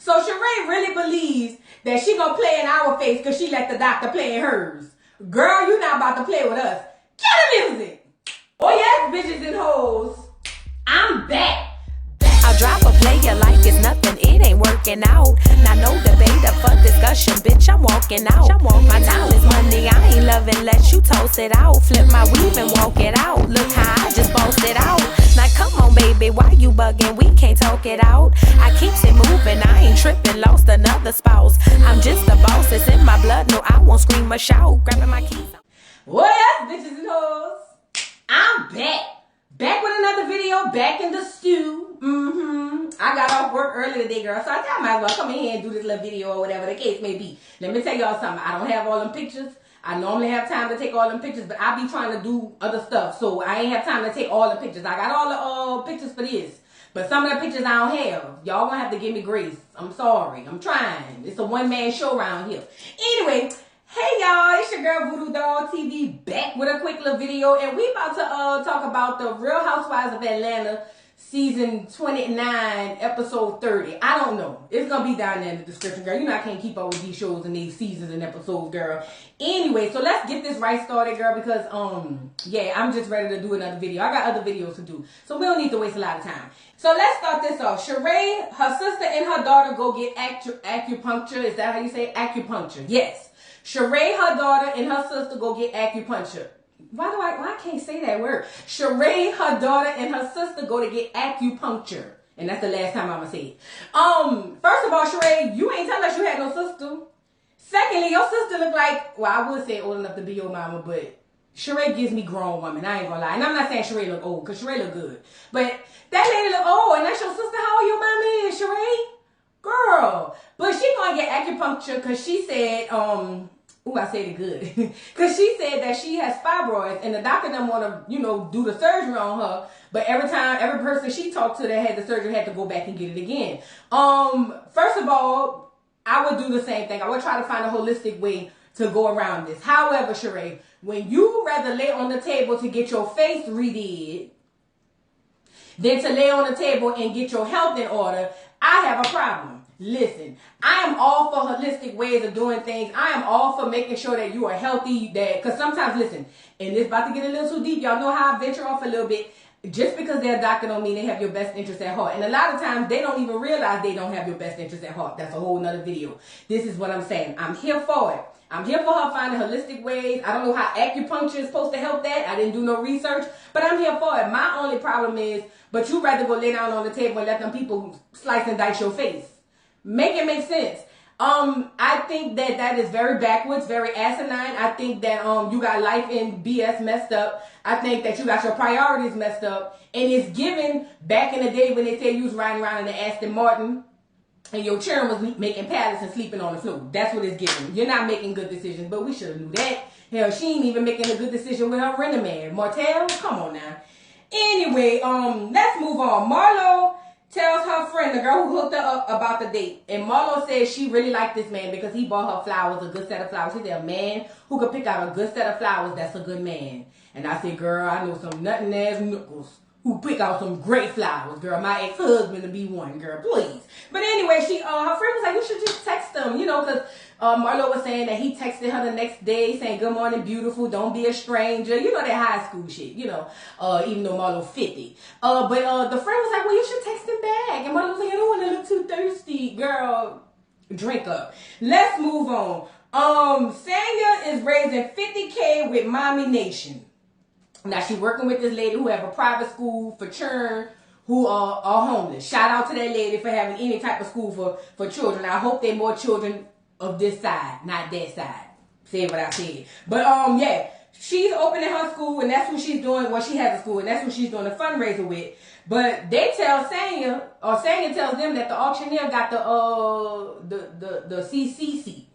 So Sheree really believes that she gonna play in our face because she let the doctor play in hers. Girl, you not about to play with us. Get the music. Oh yes, bitches and hoes. I'm back. I'll drop a player like it's nothing, it ain't working out. Now no debate up for discussion, bitch, I'm walking out. My time is money, I ain't loving, let you toast it out. Flip my weave and walk it out, look how I just bossed it out. Now come on baby, why you bugging, we can't talk it out. I keeps it moving, I ain't tripping, lost another spouse. I'm just a boss, it's in my blood, no I won't scream or shout. Grabbing my keys. What up, bitches and hoes? I'm back. Back with another video, back in the stew. I got off work early today, girl, so I thought I might as well come in here and do this little video or whatever the case may be. Let me tell y'all something. I don't have all them pictures. I normally have time to take all them pictures, but I be trying to do other stuff, so I ain't have time to take all the pictures. I got all the pictures for this, but some of the pictures I don't have. Y'all gonna have to give me grace. I'm sorry. I'm trying. It's a one-man show around here. Anyway, hey y'all, it's your girl Voodoo Doll TV back with a quick little video, and we about to talk about the Real Housewives of Atlanta season 29 episode 30. I don't know, it's gonna be down there in the description, girl. You know I can't keep up with these shows and these seasons and episodes, girl. Anyway, so let's get this right started, girl, because yeah, I'm just ready to do another video. I got other videos to do, so we don't need to waste a lot of time. So let's start this off. Sheree, her sister and her daughter go get acupuncture. Is that how you say acupuncture? Yes. Sheree, her daughter, and her sister go get acupuncture. Why I can't say that word? Sheree, her daughter, and her sister go to get acupuncture. And that's the last time I'm gonna say it. First of all, Sheree, you ain't tell us you had no sister. Secondly, your sister look like, well, I would say old enough to be your mama, but Sheree gives me grown woman. I ain't gonna lie. And I'm not saying Sheree look old, because Sheree look good. But that lady look old, and that's your sister. How old your mama is, Sheree? Girl. But she gonna get acupuncture because she said, ooh, I said it good. Because she said that she has fibroids, and the doctor didn't want to, do the surgery on her. But every person she talked to that had the surgery had to go back and get it again. First of all, I would do the same thing. I would try to find a holistic way to go around this. However, Sheree, when you rather lay on the table to get your face redid than to lay on the table and get your health in order, I have a problem. Listen, I am all for holistic ways of doing things. I am all for making sure that you are healthy. Because sometimes, listen, and it's about to get a little too deep. Y'all know how I venture off a little bit. Just because they're a doctor don't mean they have your best interest at heart. And a lot of times, they don't even realize they don't have your best interest at heart. That's a whole nother video. This is what I'm saying. I'm here for it. I'm here for her finding holistic ways. I don't know how acupuncture is supposed to help that. I didn't do no research, but I'm here for it. My only problem is, but you rather go lay down on the table and let them people slice and dice your face. Make it make sense. I think that is very backwards, very asinine. I think that you got life in BS messed up. I think that you got your priorities messed up. And it's given back in the day when they said you was riding around in the Aston Martin and your children was making pallets and sleeping on the floor. That's what it's giving. You're not making good decisions, but we should have knew that. Hell, she ain't even making a good decision with her renter man. Martell, come on now. Anyway, let's move on. Marlo tells her friend, the girl who hooked her up, about the date. And Marlo says she really liked this man because he bought her flowers, a good set of flowers. She said, a man who could pick out a good set of flowers, that's a good man. And I said, girl, I know some nothing ass nookles who pick out some great flowers, girl. My ex-husband to be one, girl, please. But anyway, her friend was like, you should just text him, because Marlo was saying that he texted her the next day saying, good morning, beautiful, don't be a stranger. You know that high school shit, even though Marlo 50. But the friend was like, well, you should text him back. And Marlo was like, I don't want to look too thirsty. Girl, drink up. Let's move on. Sanya is raising $50K with Mommy Nation. Now, she's working with this lady who have a private school for children who are homeless. Shout out to that lady for having any type of school for children. I hope there are more children of this side, not that side. Say what I said. But, yeah, she's opening her school, and that's what she's doing. Well, she has a school, and that's what she's doing a fundraiser with. But they tell Sanya, or Sanya tells them that the auctioneer got the CCC.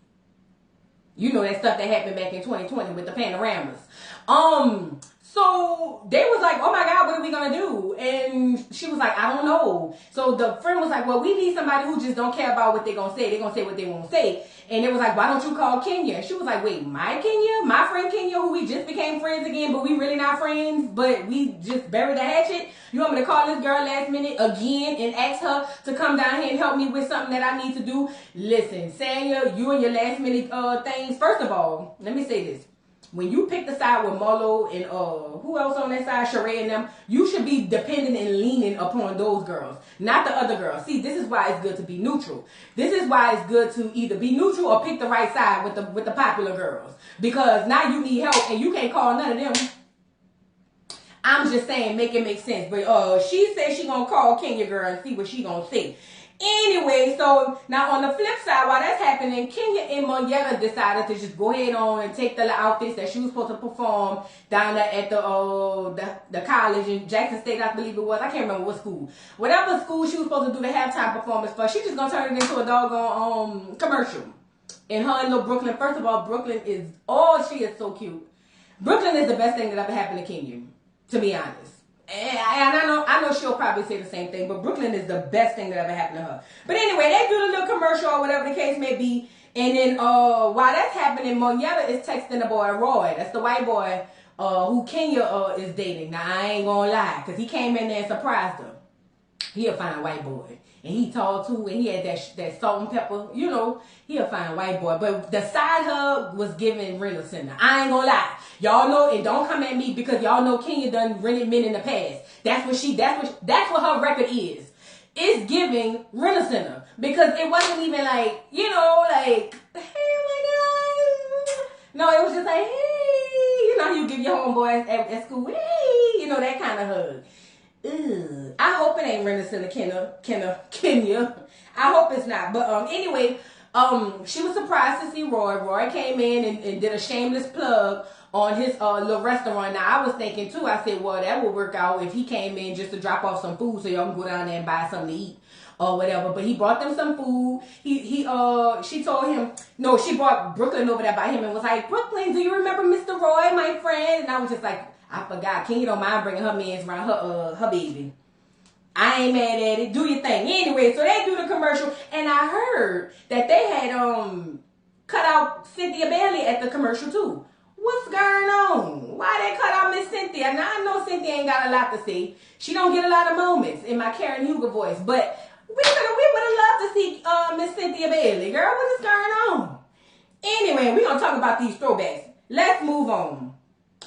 You know that stuff that happened back in 2020 with the panoramas. So they was like, oh my God, what are we gonna do? And she was like, I don't know. So the friend was like, well, we need somebody who just don't care about what they're gonna say. They're gonna say what they won't say. And it was like, why don't you call Kenya? She was like, wait, my Kenya? My friend Kenya, who we just became friends again, but we really not friends, but we just buried the hatchet? You want me to call this girl last minute again and ask her to come down here and help me with something that I need to do? Listen, Sanya, you and your last minute things. First of all, let me say this. When you pick the side with Marlo and who else on that side, Sheree and them, you should be dependent and leaning upon those girls, not the other girls. See, this is why it's good to be neutral. This is why it's good to either be neutral or pick the right side with the popular girls. Because now you need help and you can't call none of them. I'm just saying, make it make sense. But she said she gonna call Kenya girl and see what she gonna say. Anyway, so now on the flip side, while that's happening, Kenya and Monietta decided to just go ahead on and take the outfits that she was supposed to perform down there at the college in Jackson State, I believe it was. I can't remember what school. Whatever school she was supposed to do the halftime performance for, she just gonna turn it into a doggone commercial. And her and little Brooklyn, first of all, Brooklyn is, she is so cute. Brooklyn is the best thing that ever happened to Kenya, to be honest. And I know she'll probably say the same thing, but Brooklyn is the best thing that ever happened to her. But anyway, they do the little commercial or whatever the case may be. And then while that's happening, Monietta is texting the boy Roy. That's the white boy who Kenya is dating. Now, I ain't gonna lie, because he came in there and surprised her. He a fine white boy. And he tall too, and he had that salt and pepper. You know, he a fine white boy. But the side hug was giving rental center. I ain't gonna lie. Y'all know, and don't come at me because y'all know Kenya done rented men in the past. That's what her record is. It's giving rental center. Because it wasn't even like, you know, like, hey, my God. No, it was just like, hey, you know, you give your homeboys at school, hey, you know, that kind of hug. Ugh. I hope it ain't rental center Kenya. I hope it's not. But anyway, she was surprised to see Roy. Roy came in and did a shameless plug on his little restaurant. Now, I was thinking, too, I said, well, that would work out if he came in just to drop off some food so y'all can go down there and buy something to eat or whatever. But he brought them some food. She told him, no, she brought Brooklyn over there by him and was like, Brooklyn, do you remember Mr. Roy, my friend? And I was just like, I forgot. Kenya don't mind bringing her mans around her baby. I ain't mad at it. Do your thing. Anyway, so they do the commercial. And I heard that they had cut out Cynthia Bailey at the commercial, too. What's going on? Why they cut out Miss Cynthia? Now, I know Cynthia ain't got a lot to say. She don't get a lot of moments in my Karen Huger voice. But we would have loved to see Miss Cynthia Bailey. Girl, what is going on? Anyway, we're going to talk about these throwbacks. Let's move on.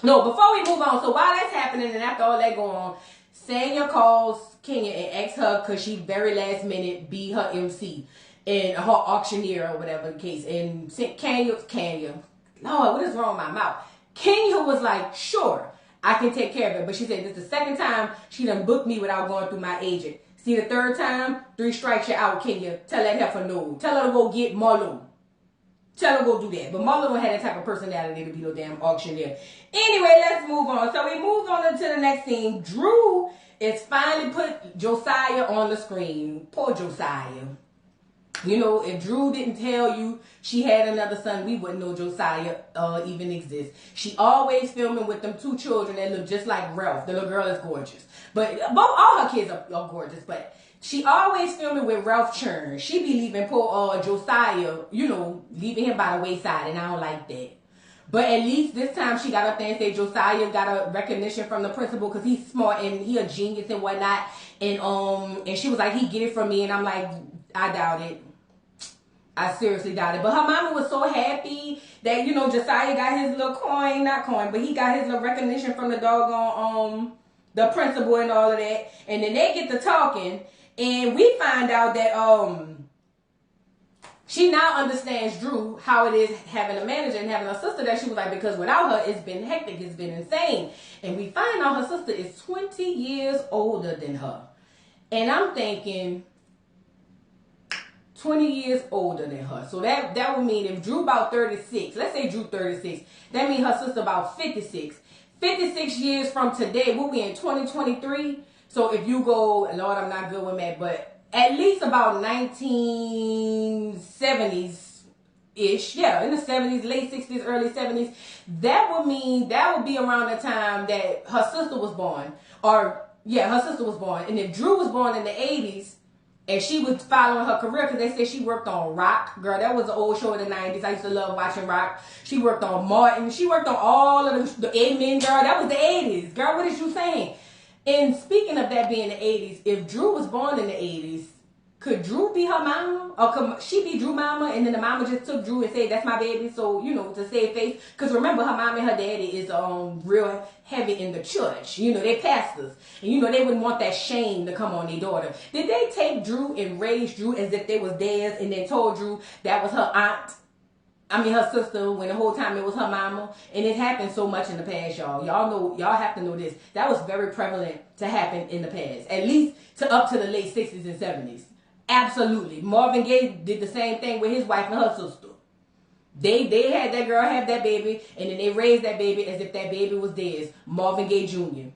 No, before we move on, so while that's happening and after all that going on, Sanya calls Kenya and asks her, because she very last minute be her MC and her auctioneer or whatever the case. And Kenya, Lord, what is wrong with my mouth? Kenya was like, sure, I can take care of it. But she said, this is the second time she done booked me without going through my agent. See, the third time, 3 strikes you out, Kenya. Tell that heifer no. Tell her to go get Marlo. Tell her go do that. But Marlo don't have that type of personality to be no damn auctioneer. Anyway, let's move on. So we moved on to the next scene. Drew is finally put Josiah on the screen. Poor Josiah. You know, if Drew didn't tell you she had another son, we wouldn't know Josiah even exists. She always filming with them 2 children that look just like Ralph. The little girl is gorgeous. But all her kids are gorgeous. But she always filming with Ralph Churn. She be leaving poor Josiah, you know, leaving him by the wayside. And I don't like that. But at least this time she got up there and said Josiah got a recognition from the principal because he's smart and he a genius and whatnot. And she was like, he get it from me. And I'm like, I doubt it. I seriously doubt it. But her mama was so happy that, you know, Josiah got his little but he got his little recognition from the doggone, the principal and all of that. And then they get to talking and we find out that, she now understands Drew, how it is having a manager and having a sister that she was like, because without her, it's been hectic, it's been insane. And we find out her sister is 20 years older than her. And I'm thinking, 20 years older than her. So that would mean if Drew about 36, let's say Drew 36, that means her sister about 56. 56 years from today, we'll be in 2023. So if you go, Lord, I'm not good with math, but at least about 1970s, ish, yeah, in the 70s, late 60s, early 70s. That would be around the time that her sister was born. Or, yeah, her sister was born. And if Drew was born in the 80s, and she was following her career, because they said she worked on Rock. Girl, that was an old show in the 90s. I used to love watching Rock. She worked on Martin. She worked on all of the Amen, girl. That was the 80s. Girl, what is you saying? And speaking of that being the 80s, if Drew was born in the 80s, could Drew be her mama? Or could she be Drew mama? And then the mama just took Drew and said, that's my baby. So, you know, to save face. Because remember, her mama and her daddy is real heavy in the church. You know, they pastors. And, you know, they wouldn't want that shame to come on their daughter. Did they take Drew and raise Drew as if they was theirs and then told Drew that was her aunt? I mean, her sister, when the whole time it was her mama. And it happened so much in the past, y'all. Y'all have to know this. That was very prevalent to happen in the past. At least up to the late 60s and 70s. Absolutely. Marvin Gaye did the same thing with his wife and her sister. They had that girl have that baby, and then they raised that baby as if that baby was theirs. Marvin Gaye Jr.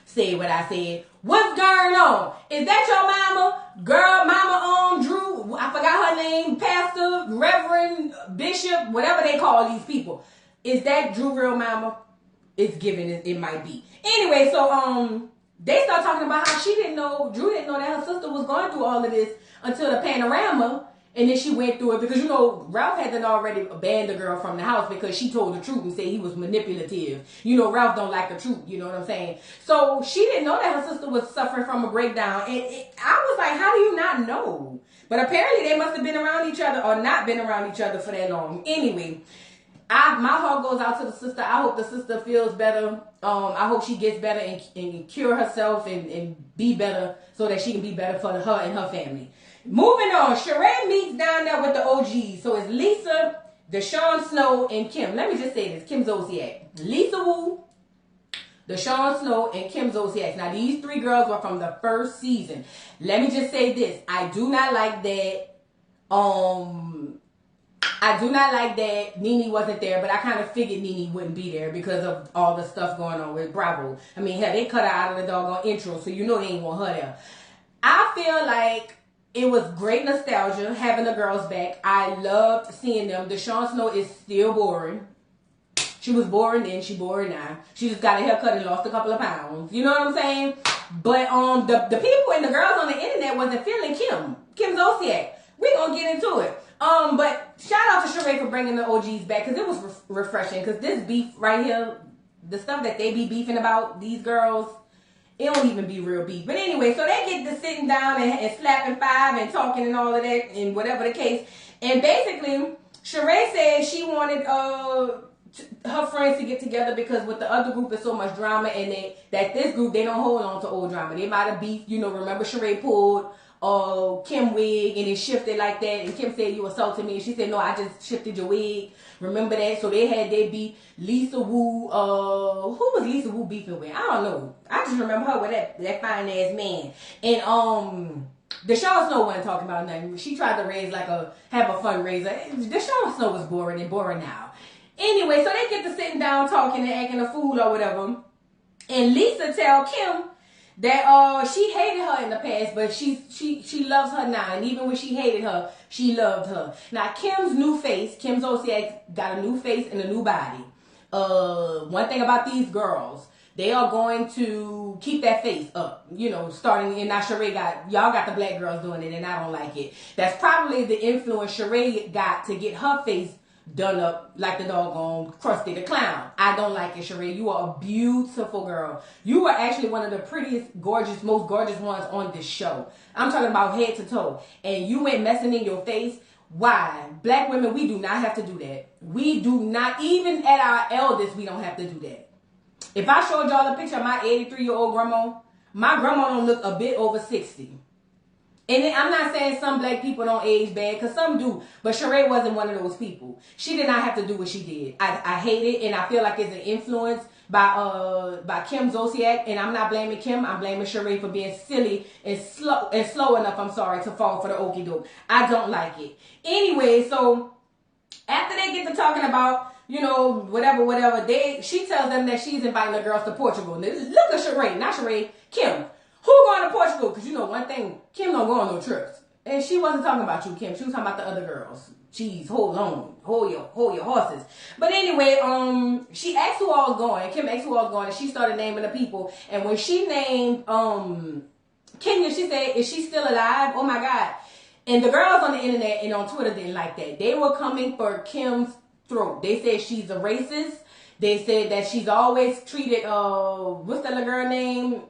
Say what I said. What's going on? Is that your mama? Girl, mama Drew, I forgot her name, pastor, reverend, bishop, whatever they call these people. Is that Drew real mama? It's given, it might be. Anyway, so they start talking about how Drew didn't know that her sister was going through all of this until the panorama, and then she went through it because, you know, Ralph had already banned the girl from the house because she told the truth and said he was manipulative. You know, Ralph don't like the truth, you know what I'm saying? So she didn't know that her sister was suffering from a breakdown, and I was like, how do you not know? But apparently they must have been around each other or not been around each other for that long. Anyway, my heart goes out to the sister. I hope the sister feels better. I hope she gets better and cure herself and be better so that she can be better for her and her family. Moving on, Sheree meets down there with the OGs. So it's Lisa, Deshaun Snow, and Kim. Let me just say this, Kim Zolciak. Lisa Wu, Deshaun Snow, and Kim Zolciak. Now these three girls were from the first season. Let me just say this. I do not like that Nene wasn't there, but I kind of figured Nene wouldn't be there because of all the stuff going on with Bravo. I mean, hell, they cut her out of the doggone intro, so you know they ain't want her there. I feel like it was great nostalgia having the girls back. I loved seeing them. Deshaun Snow is still boring. She was boring then, she boring now. She just got a haircut and lost a couple of pounds. You know what I'm saying? But the people and the girls on the internet wasn't feeling Kim Zolciak. We're gonna get into it. But shout out to Sheree for bringing the OGs back because it was refreshing. Because this beef right here, the stuff that they be beefing about, these girls, it don't even be real beef. But anyway, so they get to sitting down and slapping five and talking and all of that and whatever the case. And basically, Sheree said she wanted her friends to get together because with the other group is so much drama, and that this group, they don't hold on to old drama. They might have beefed, you know, remember Sheree pulled Kim wig and it shifted like that, and Kim said you assaulted me, and she said no, I just shifted your wig. Remember that? So they had their beef. Lisa Wu, who was Lisa Wu beefing with? I don't know. I just remember her with that fine ass man. And Deshaun Snow wasn't talking about nothing. She tried to have a fundraiser. Deshaun Snow was boring and boring now. Anyway, so they get to sitting down talking and acting a fool or whatever. And Lisa tell Kim that she hated her in the past, but she loves her now. And even when she hated her, she loved her. Now Kim's new face, Kim Zolciak got a new face and a new body. One thing about these girls, they are going to keep that face up, you know, starting, and now Sheree y'all got the black girls doing it, and I don't like it. That's probably the influence Sheree got to get her face done up like the doggone Krusty the Clown. I don't like it, Sheree. You are a beautiful girl. You are actually one of the prettiest, gorgeous, most gorgeous ones on this show. I'm talking about head to toe. And you went messing in your face. Why? Black women, we do not have to do that. We do not, even at our eldest, we don't have to do that. If I showed y'all a picture of my 83-year-old grandma, my grandma don't look a bit over 60. And I'm not saying some black people don't age bad, because some do. But Sheree wasn't one of those people. She did not have to do what she did. I hate it, and I feel like it's an influence by Kim Zolciak. And I'm not blaming Kim. I'm blaming Sheree for being silly and slow enough, to fall for the okie doke. I don't like it. Anyway, so after they get to talking about, you know, whatever, she tells them that she's inviting the girls to Portugal. Look at Sheree, not Sheree, Kim. Who going to Portugal? Because you know one thing, Kim don't go on no trips. And she wasn't talking about you, Kim. She was talking about the other girls. Jeez, hold on. Hold your horses. But anyway, she asked who all was going. Kim asked who all was going, and she started naming the people. And when she named Kenya, she said, is she still alive? Oh my God. And the girls on the internet and on Twitter didn't like that. They were coming for Kim's throat. They said she's a racist. They said that she's always treated, what's that little girl name?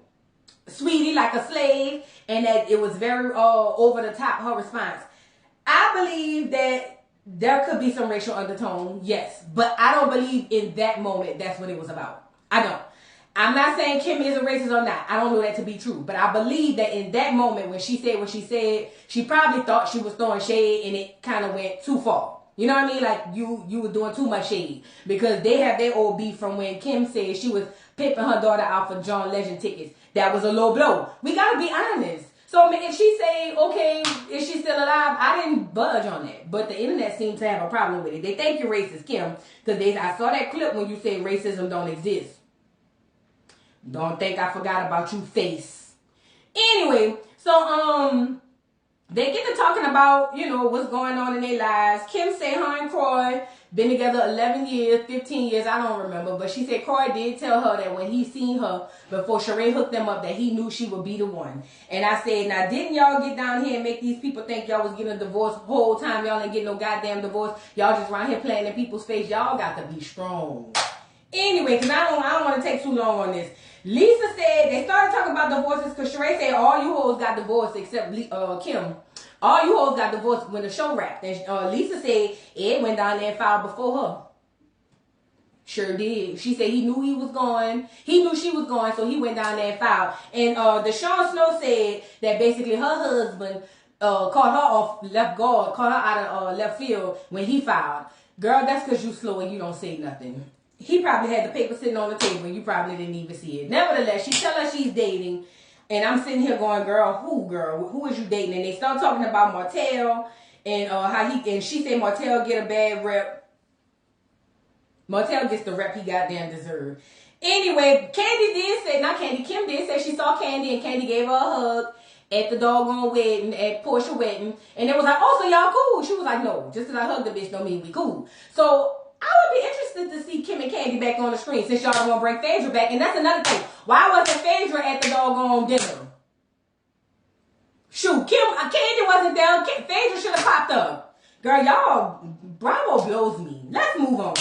Sweetie, like a slave. And that it was very over the top, her response. I believe that there could be some racial undertone, yes. But I don't believe in that moment that's what it was about. I don't. I'm not saying Kim is a racist or not. I don't know that to be true. But I believe that in that moment when she said what she said, she probably thought she was throwing shade and it kind of went too far. You know what I mean? Like you were doing too much shade. Because they have their old beef from when Kim said she was pimping her daughter out for John Legend tickets. That was a low blow. We got to be honest. So I mean, if she say, okay, is she still alive? I didn't budge on that. But the internet seems to have a problem with it. They think you're racist, Kim. Because I saw that clip when you said racism don't exist. Don't think I forgot about you, face. Anyway, so they get to talking about, you know, what's going on in their lives. Kim said her and Croy been together 11 years, 15 years, I don't remember. But she said Croy did tell her that when he seen her before Sheree hooked them up, that he knew she would be the one. And I said, now didn't y'all get down here and make these people think y'all was getting a divorce the whole time? Y'all ain't getting no goddamn divorce. Y'all just around here playing in people's face. Y'all got to be strong. Anyway, because I don't want to take too long on this. Lisa said, they started talking about divorces because Sheree said all you hoes got divorced except Kim. All you hoes got divorced when the show wrapped. And Lisa said Ed went down there and filed before her. Sure did. She said he knew he was going. He knew she was going, so he went down there and filed. And Deshaun Snow said that basically her husband caught her off left guard, caught her out of left field when he filed. Girl, that's because you slow and you don't say nothing. He probably had the paper sitting on the table and you probably didn't even see it. Nevertheless, she tell her she's dating. And I'm sitting here going, girl? Who is you dating? And they start talking about Martell and and she said Martell get a bad rep. Martell gets the rep he goddamn deserved. Anyway, Kim did say she saw Candy and Candy gave her a hug at the doggone wedding, at Portia wedding. And it was like, oh, so y'all cool? She was like, no, just because I hugged the bitch don't mean we cool. So I would be interested to see Kim and Candy back on the screen since y'all don't want to bring Phaedra back. And that's another thing. Why wasn't Phaedra at the doggone dinner? Shoot, Candy wasn't down. Phaedra should have popped up. Girl, y'all, Bravo blows me. Let's move on.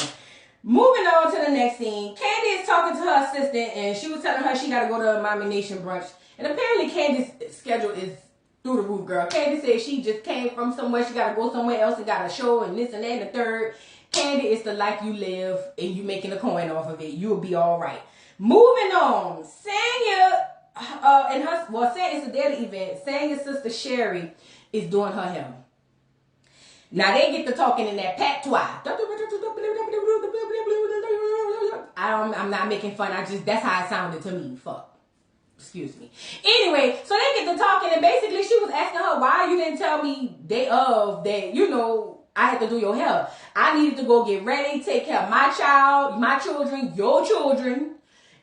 Moving on to the next scene. Candy is talking to her assistant and she was telling her she got to go to a Mommy Nation brunch. And apparently Candy's schedule is through the roof, girl. Candy said she just came from somewhere. She got to go somewhere else and got a show and this and that and the third. Candy, it's the life you live and you making a coin off of it. You'll be all right. Moving on. Sanya it's a daily event. Sanya's sister Sheree is doing her hair. Now they get to talking in that patois. I'm not making fun. That's how it sounded to me. Fuck. Excuse me. Anyway, so they get to talking and basically she was asking her why you didn't tell me that, you know, I had to do your hair. I needed to go get ready, take care of my child, my children, your children.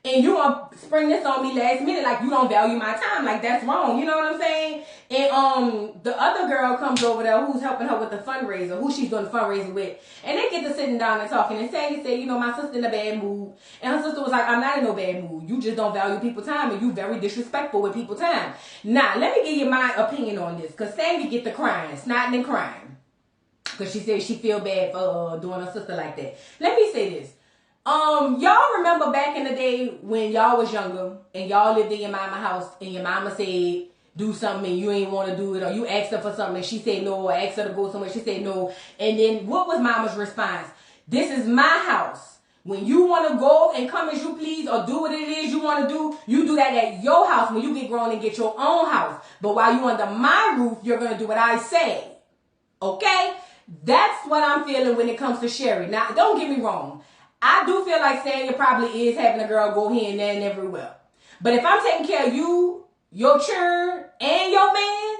And you gonna spring this on me last minute like you don't value my time. Like that's wrong. You know what I'm saying? And the other girl comes over there who's helping her with the fundraiser, who she's doing the fundraising with. And they get to sitting down and talking and saying, you know, my sister in a bad mood. And her sister was like, I'm not in no bad mood. You just don't value people's time and you very disrespectful with people's time. Now, let me give you my opinion on this. Because Sandy get the crying, snotting and crying. Because she said she feel bad for doing her sister like that. Let me say this. Y'all remember back in the day when y'all was younger and y'all lived in your mama house and your mama said do something and you ain't want to do it, or you asked her for something and she said no, or asked her to go somewhere, she said no. And then what was mama's response? This is my house. When you want to go and come as you please or do what it is you want to do, you do that at your house when you get grown and get your own house. But while you under my roof, you're going to do what I say. Okay? That's what I'm feeling when it comes to Sheree. Now, don't get me wrong. I do feel like Sanya probably is having a girl go here and there and everywhere. But if I'm taking care of you, your children, and your man,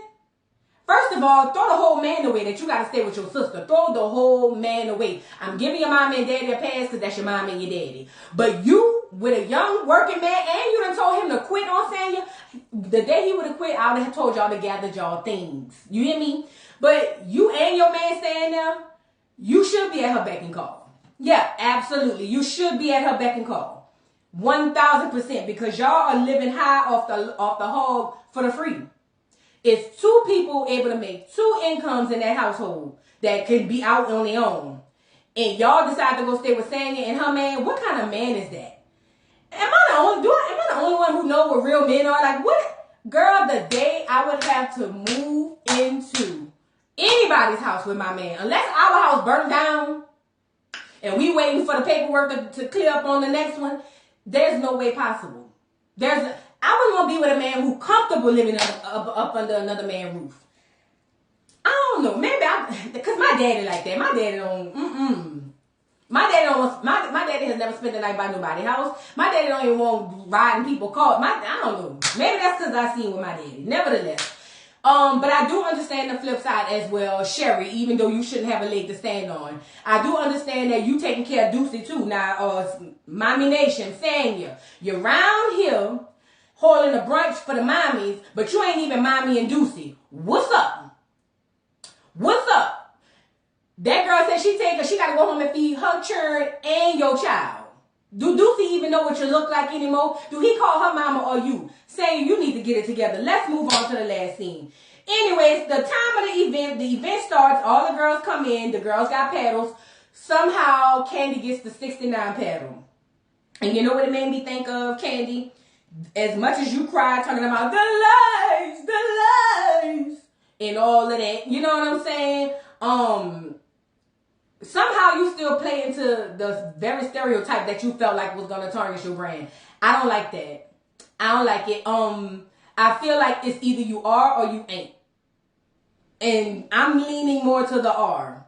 first of all, throw the whole man away that you got to stay with your sister. Throw the whole man away. I'm giving your mom and daddy a pass because that's your mom and your daddy. But you with a young working man and you done told him to quit on Sanya, the day he would have quit, I would have told y'all to gather y'all things. You hear me? But you and your man staying there, you should be at her beck and call. Yeah, absolutely. You should be at her beck and call. 1,000%, because y'all are living high off the hog for the free. It's two people able to make two incomes in that household that can be out on their own. And y'all decide to go stay with Sanya and her man. What kind of man is that? Am I the only one who know what real men are? Like, what? Girl, the day I would have to move into anybody's house with my man, unless our house burned down and we waiting for the paperwork to clear up on the next one, there's no way possible. I wouldn't want to be with a man who comfortable living up under another man's roof. I don't know. Maybe because my daddy like that. My daddy don't. My daddy has never spent the night by nobody's house. My daddy don't even want riding people cars. I don't know. Maybe that's because I seen with my daddy. Nevertheless. But I do understand the flip side as well, Sheree, even though you shouldn't have a leg to stand on. I do understand that you taking care of Deucey too. Now, Mommy Nation, Sanya, you're around here holding a brunch for the mommies, but you ain't even Mommy and Deucey. What's up? What's up? That girl said she got to go home and feed her children and your child. Do Deucey even know what you look like anymore? Do he call her mama or you? Saying you need to get it together. Let's move on to the last scene. Anyways, the time of the event starts. All the girls come in. The girls got paddles. Somehow, Candy gets the 69 paddle. And you know what it made me think of, Candy? As much as you cried talking about the lies, and all of that. You know what I'm saying? Somehow you still play into the very stereotype that you felt like was going to tarnish your brand. I don't like that. I don't like it. I feel like it's either you are or you ain't. And I'm leaning more to the R.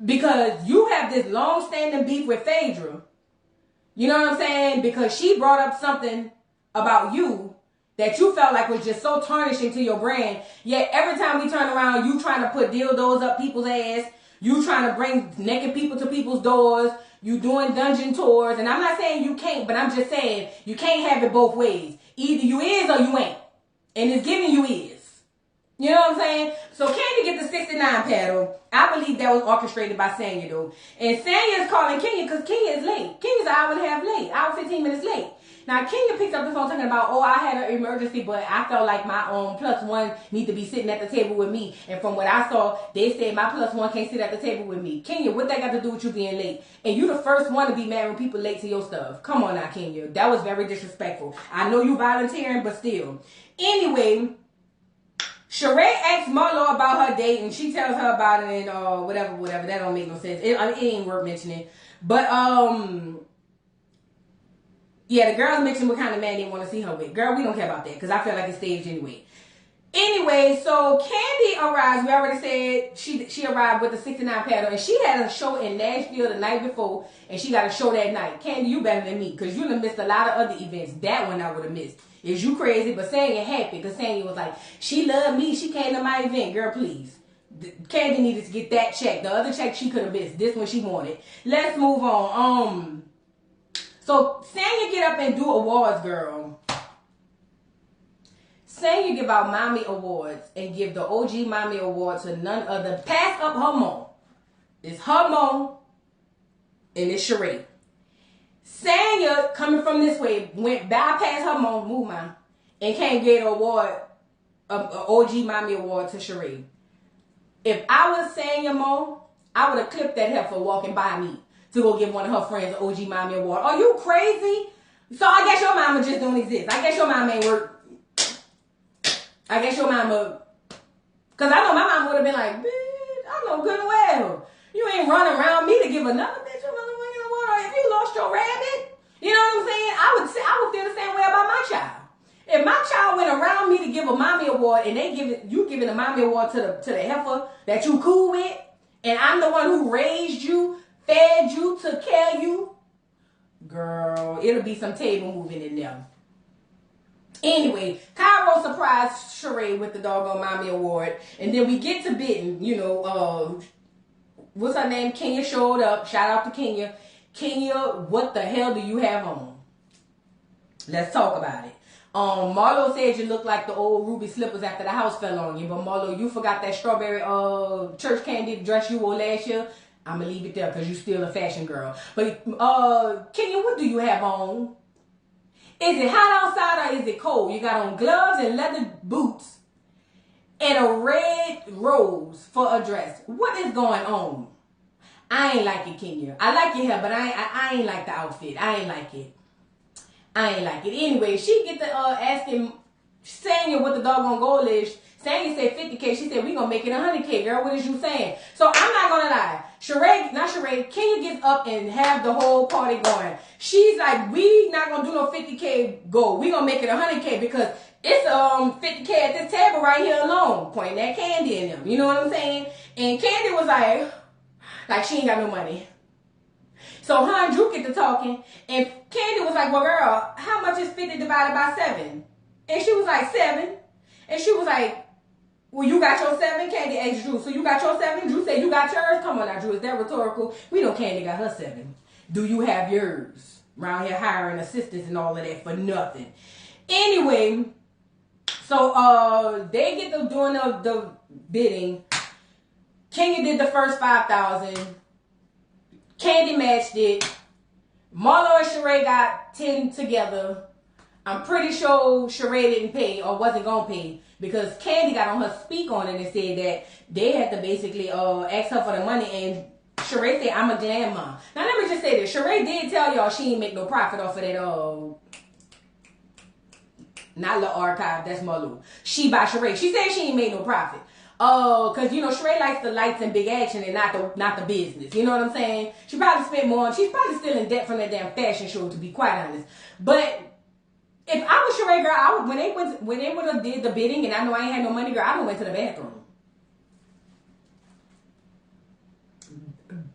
Because you have this long-standing beef with Phaedra. You know what I'm saying? Because she brought up something about you that you felt like was just so tarnishing to your brand. Yet every time we turn around, you trying to put dildos up people's ass. You trying to bring naked people to people's doors. You doing dungeon tours. And I'm not saying you can't, but I'm just saying you can't have it both ways. Either you is or you ain't. And it's giving you is. You know what I'm saying? So Candy get the 69 paddle. I believe that was orchestrated by Sanya though. And Sanya is calling Kenya because Kenya is late. Kenya's an hour and a half late. Hour 15 minutes late. Now, Kenya picks up the phone talking about, I had an emergency, but I felt like my own plus one need to be sitting at the table with me. And from what I saw, they said my plus one can't sit at the table with me. Kenya, what that got to do with you being late? And you the first one to be mad when people late to your stuff. Come on now, Kenya. That was very disrespectful. I know you volunteering, but still. Anyway, Sheree asks Marlo about her date, and she tells her about it and whatever. That don't make no sense. It ain't worth mentioning. But, yeah, the girls mentioned what kind of man they want to see her with. Girl, we don't care about that because I feel like it's staged anyway. Anyway, so Candy arrives. We already said she arrived with the 69 paddle, and she had a show in Nashville the night before, and she got a show that night. Candy, you better than me because you done missed a lot of other events. That one I would have missed. Is you crazy? But Sanya happy because Sanya was like, she loved me. She came to my event. Girl, please. Candy needed to get that check. The other check she could have missed. This one she wanted. Let's move on. So, Sanya get up and do awards, girl. Sanya give out mommy awards and give the OG mommy award to none other. Pass up her mom. It's her mom and it's Sheree. Sanya, coming from this way, went bypass her mom, move mine, and can't get an award, an OG mommy award to Sheree. If I was Sanya mom, I would have clipped that heifer walking by me to go give one of her friends an OG mommy award. Are you crazy? So I guess your mama just don't exist. I guess your mama ain't work. I guess your mama, because I know my mama would have been like, bitch, I know good and well. You ain't running around me to give another bitch a motherfucking award. If you lost your rabbit, you know what I'm saying? I would feel the same way about my child. If my child went around me to give a mommy award and you giving a mommy award to the heifer that you cool with, and I'm the one who raised you, fed you, took care of you, girl, it'll be some table moving in there. Anyway, Cairo surprised Sheree with the doggone mommy award, and then we get to bidding. You know, what's her name? Kenya showed up. Shout out to Kenya. Kenya, what the hell do you have on? Let's talk about it. Marlo said you look like the old ruby slippers after the house fell on you. But Marlo, you forgot that strawberry church candy dress you wore last year. I'm going to leave it there because you still a fashion girl. But Kenya, what do you have on? Is it hot outside or is it cold? You got on gloves and leather boots and a red rose for a dress. What is going on? I ain't like it, Kenya. I like your hair, but I ain't like the outfit. I ain't like it. Anyway, she get to asking Sanya what the doggone goal is. Sanya said 50K. She said, we gonna make it 100K, girl. What is you saying? So I'm not gonna lie. Sheree, Kenya gets up and have the whole party going. She's like, we not gonna do no 50K goal. We gonna make it 100K because it's 50K at this table right here alone. Pointing that Candy in them. You know what I'm saying? And Candy was like she ain't got no money. So her and Drew get to talking, and Candy was like, well, girl, how much is 50 divided by 7? And she was like, 7. And she was like, well, you got your 7? Candy asked Drew, so you got your 7? Drew said, you got yours? Come on now, Drew, is that rhetorical? We know Candy got her 7. Do you have yours? Around here hiring assistants and all of that for nothing. Anyway, so they get to doing the bidding. Kenya did the first 5,000. Candy matched it. Marlo and Sheree got 10 together. I'm pretty sure Sheree didn't pay or wasn't going to pay because Candy got on her speak on it and said that they had to basically ask her for the money, and Sheree said, I'm a glam mom. Now let me just say this. Sheree did tell y'all she ain't make no profit off of that not the archive, that's Marlo. She by Sheree. She said she ain't made no profit. Cause you know Sheree likes the lights and big action and not the business. You know what I'm saying? She probably spent more. She's probably still in debt from that damn fashion show, to be quite honest. But if I was Sheree, girl, I would, when they would have did the bidding and I know I ain't had no money, girl, I would went to the bathroom.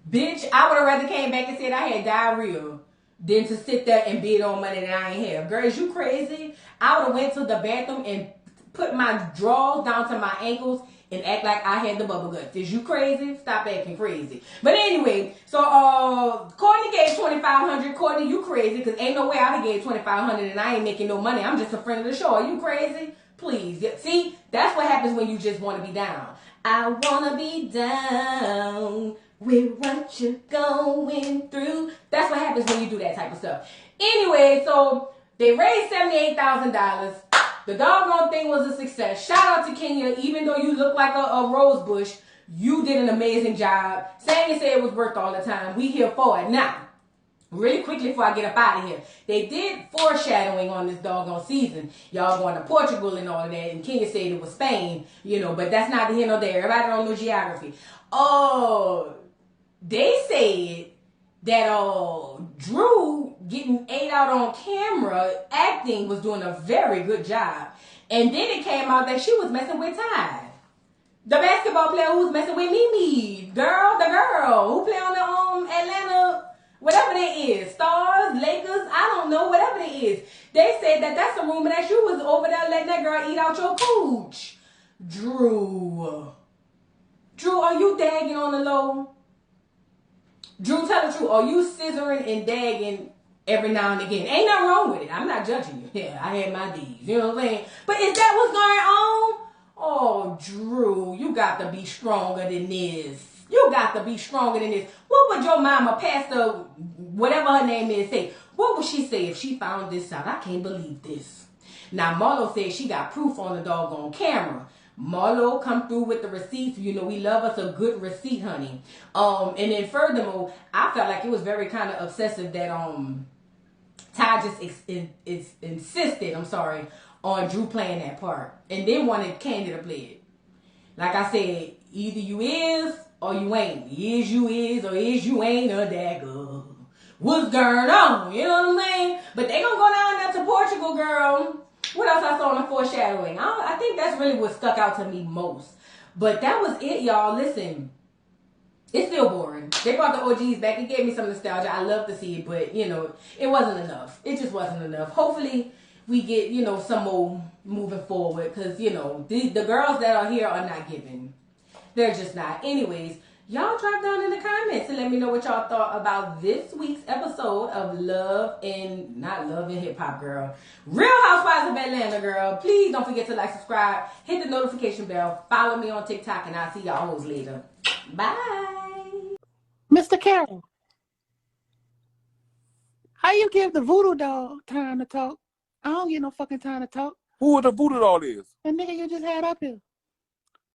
Bitch, I would have rather came back and said I had diarrhea than to sit there and bid on money that I ain't have. Girl, is you crazy? I would have went to the bathroom and put my drawers down to my ankles and act like I had the bubble guts. Is you crazy? Stop acting crazy. But anyway, so Courtney gave $2,500. Courtney, you crazy? Because ain't no way I would gave $2,500 and I ain't making no money. I'm just a friend of the show. Are you crazy? Please. See, that's what happens when you just want to be down. I want to be down with what you're going through. That's what happens when you do that type of stuff. Anyway, so they raised $78,000. The doggone thing was a success. Shout out to Kenya. Even though you look like a rose bush, you did an amazing job. Sanya said it was worth all the time. We here for it. Now, really quickly before I get up out of here, they did foreshadowing on this doggone season. Y'all going to Portugal and all of that. And Kenya said it was Spain, you know, but that's not here nor there. Everybody don't know geography. They said that Drew getting ate out on camera acting was doing a very good job, and then it came out that she was messing with Ty, the basketball player who was messing with Mimi, the girl who play on the Atlanta, whatever that is, Stars, Lakers, I don't know, whatever it is. They said that that's a rumor that you was over there letting that girl eat out your cooch. Drew, are you dagging on the low? Drew, tell the truth. Are you scissoring and dagging every now and again? Ain't nothing wrong with it. I'm not judging you. Yeah, I had my D's. You know what I'm saying? But is that what's going on? Oh, Drew, you got to be stronger than this. You got to be stronger than this. What would your mama, Pastor, whatever her name is, say? What would she say if she found this out? I can't believe this. Now, Marlo said she got proof on the doggone camera. Marlo come through with the receipts. You know, we love us a good receipt, honey. And then furthermore, I felt like it was very kind of obsessive that Ty just insisted, on Drew playing that part. And then wanted Candy to play it. Like I said, either you is or you ain't. Is you is or is you ain't a dagger. What's going on? You know what I'm saying? But they gonna go down there to Portugal, girl. What else I saw on the foreshadowing? I think that's really what stuck out to me most. But that was it, y'all. Listen, it's still boring. They brought the OGs back. It gave me some nostalgia. I love to see it, but, you know, it wasn't enough. It just wasn't enough. Hopefully, we get, you know, some more moving forward. Because, you know, the girls that are here are not giving. They're just not. Anyways, Y'all drop down in the comments and let me know what y'all thought about this week's episode of not Love and Hip Hop, girl. Real Housewives of Atlanta, girl. Please don't forget to like, subscribe, hit the notification bell, follow me on TikTok, and I'll see y'all hoes later. Bye. Mr. Carroll, how you give the voodoo doll time to talk? I don't get no fucking time to talk. Who the voodoo doll is? The nigga you just had up here.